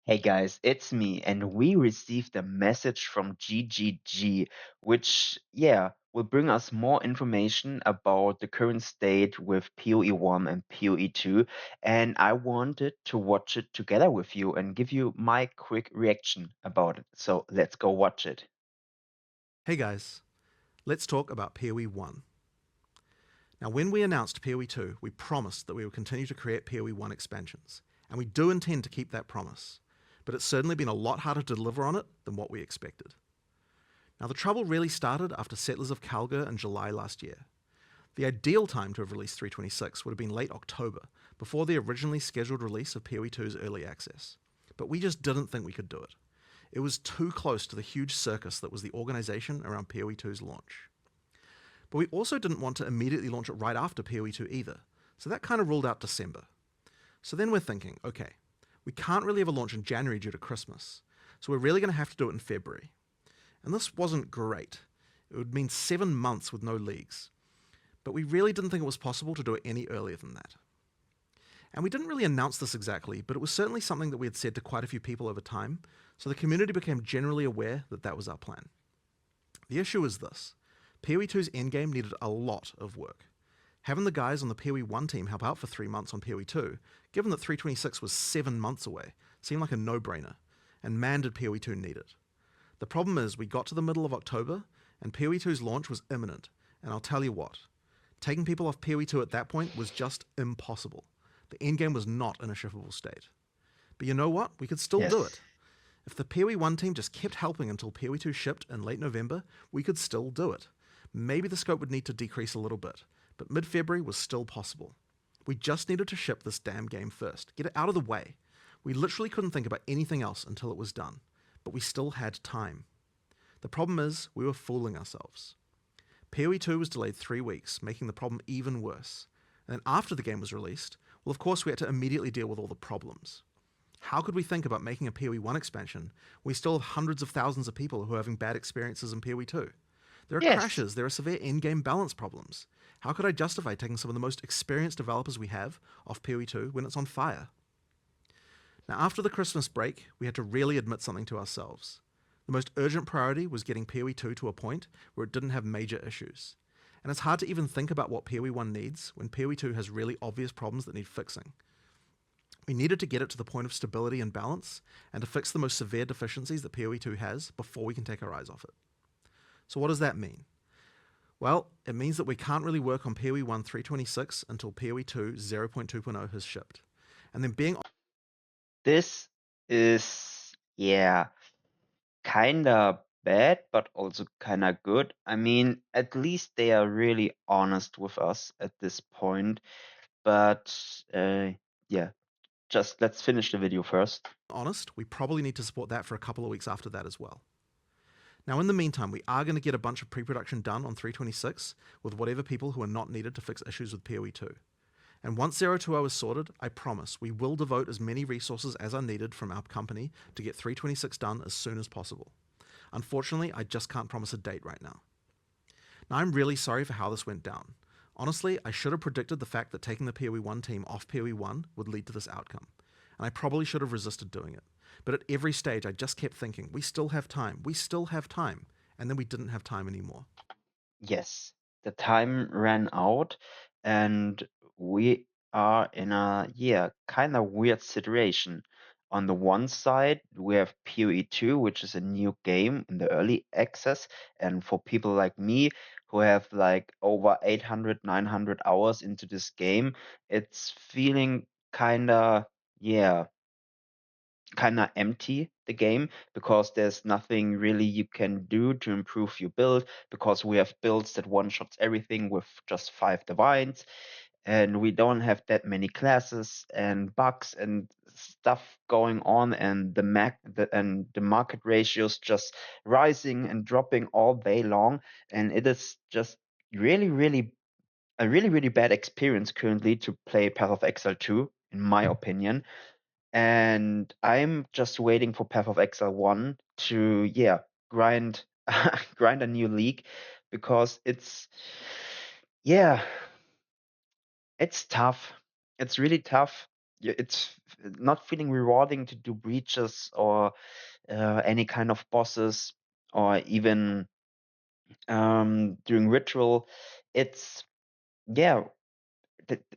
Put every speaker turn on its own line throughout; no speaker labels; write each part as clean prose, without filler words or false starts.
Hey guys, it's me, and we received a message from GGG, which, will bring us more information about the current state with PoE 1 and PoE 2. And I wanted to watch it together with you and give you my quick reaction about it. So let's go watch it.
Hey guys, let's talk about PoE 1. Now, when we announced PoE 2, we promised that we would continue to create PoE 1 expansions, and we do intend to keep that promise, but it's certainly been a lot harder to deliver on it than what we expected. Now, the trouble really started after Settlers of Calgar in July last year. The ideal time to have released 326 would have been late October, before the originally scheduled release of PoE 2's early access. But we just didn't think we could do it. It was too close to the huge circus that was the organisation around PoE 2's launch. But we also didn't want to immediately launch it right after PoE 2 either, so that kind of ruled out December. So then we're thinking, okay, we can't really have a launch in January due to Christmas, so we're really going to have to do it in February. And this wasn't great. It would mean 7 months with no leagues. But we really didn't think it was possible to do it any earlier than that. And we didn't really announce this exactly, but it was certainly something that we had said to quite a few people over time, so the community became generally aware that that was our plan. The issue is this. PoE 2's endgame needed a lot of work. Having the guys on the PoE 1 team help out for 3 months on PoE 2, given that 326 was 7 months away, seemed like a no-brainer, and man did PoE 2 need it. The problem is we got to the middle of October, and PoE 2's launch was imminent, and I'll tell you what, taking people off PoE 2 at that point was just impossible. The endgame was not in a shippable state. But you know what? We could still do
Yes.
it. If the PoE 1 team just kept helping until PoE 2 shipped in late November, we could still do it. Maybe the scope would need to decrease a little bit, but mid-February was still possible. We just needed to ship this damn game first, get it out of the way. We literally couldn't think about anything else until it was done, but we still had time. The problem is, we were fooling ourselves. PoE 2 was delayed 3 weeks, making the problem even worse. And then after the game was released, well, of course, we had to immediately deal with all the problems. How could we think about making a PoE 1 expansion when we still have hundreds of thousands of people who are having bad experiences in PoE 2? There are
Yes.
crashes, there are severe in-game balance problems. How could I justify taking some of the most experienced developers we have off PoE 2 when it's on fire? Now, after the Christmas break, we had to really admit something to ourselves. The most urgent priority was getting PoE 2 to a point where it didn't have major issues. And it's hard to even think about what PoE 1 needs when PoE 2 has really obvious problems that need fixing. We needed to get it to the point of stability and balance, and to fix the most severe deficiencies that PoE 2 has before we can take our eyes off it. So what does that mean? Well, it means that we can't really work on PoE 1 326 until PoE 2 0.2.0 has shipped. And then being
This is, kinda bad, but also kinda good. I mean, at least they are really honest with us at this point. But yeah, just let's finish the video first.
honest, we probably need to support that for a couple of weeks after that as well. Now, in the meantime, we are going to get a bunch of pre-production done on 326 with whatever people who are not needed to fix issues with PoE 2. And once 020 is sorted, I promise we will devote as many resources as are needed from our company to get 326 done as soon as possible. Unfortunately, I just can't promise a date right now. Now, I'm really sorry for how this went down. Honestly, I should have predicted the fact that taking the PoE 1 team off PoE 1 would lead to this outcome, and I probably should have resisted doing it. But at every stage, I just kept thinking, we still have time, and then we didn't have time anymore.
Yes, the time ran out, and we are in a kind of weird situation. On the one side, we have PoE 2, which is a new game in the early access, and for people like me who have like over 800, 900 hours into this game, it's feeling yeah, kind of empty, the game, because there's nothing really you can do to improve your build, because we have builds that one shots everything with just 5 divines, and we don't have that many classes and bugs and stuff going on, and the market ratios just rising and dropping all day long, and it is just really a really bad experience currently to play Path of Exile 2, in my opinion. And I'm just waiting for Path of Exile 1 to, grind grind a new league, because yeah, it's tough. It's really tough. it's not feeling rewarding to do breaches or any kind of bosses or even doing ritual. It's yeah,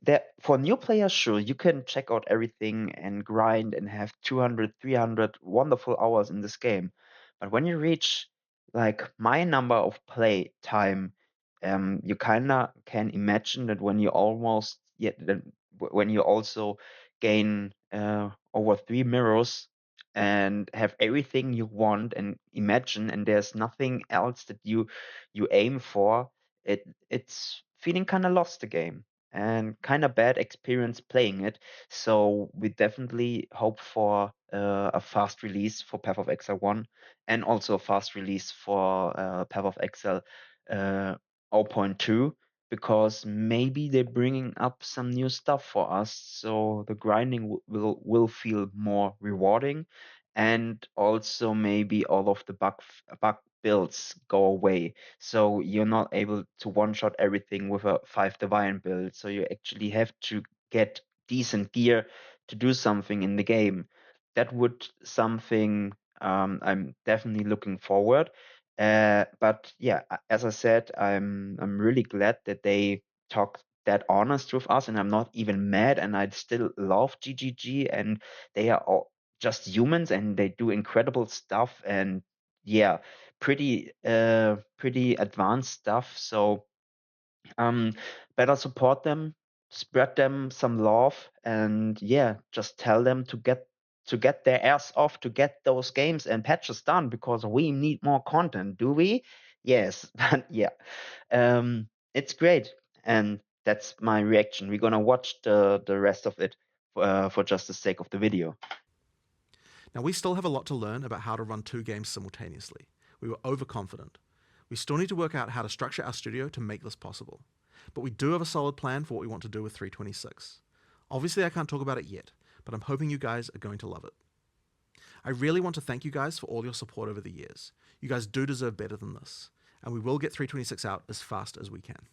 that for new players, sure, you can check out everything and grind and have 200, 300 wonderful hours in this game. But when you reach like my number of play time, you kind of can imagine that when you almost yet when you also gain over 3 mirrors and have everything you want and imagine, and there's nothing else that you aim for, it's feeling kind of lost the game and kind of bad experience playing it. So we definitely hope for a fast release for Path of Exile 1 and also a fast release for Path of Exile uh, 0.2 because maybe they're bringing up some new stuff for us, so the grinding will feel more rewarding, and also maybe all of the bug builds go away, so you're not able to one shot everything with a 5 divine build. So you actually have to get decent gear to do something in the game. That would something I'm definitely looking forward. But yeah, as I said, I'm really glad that they talked that honest with us, and I'm not even mad, and I still love GGG, and they are all just humans, and they do incredible stuff, and yeah, pretty advanced stuff. So um better support them, spread them some love, and yeah, just tell them to get their ass off to get those games and patches done because we need more content, do we? Yes. But yeah, it's great, and that's my reaction. We're gonna watch the rest of it for just the sake of the video.
Now, we still have a lot to learn about how to run 2 games simultaneously. We were overconfident. We still need to work out how to structure our studio to make this possible. But we do have a solid plan for what we want to do with 326. Obviously, I can't talk about it yet, but I'm hoping you guys are going to love it. I really want to thank you guys for all your support over the years. You guys do deserve better than this, and we will get 326 out as fast as we can.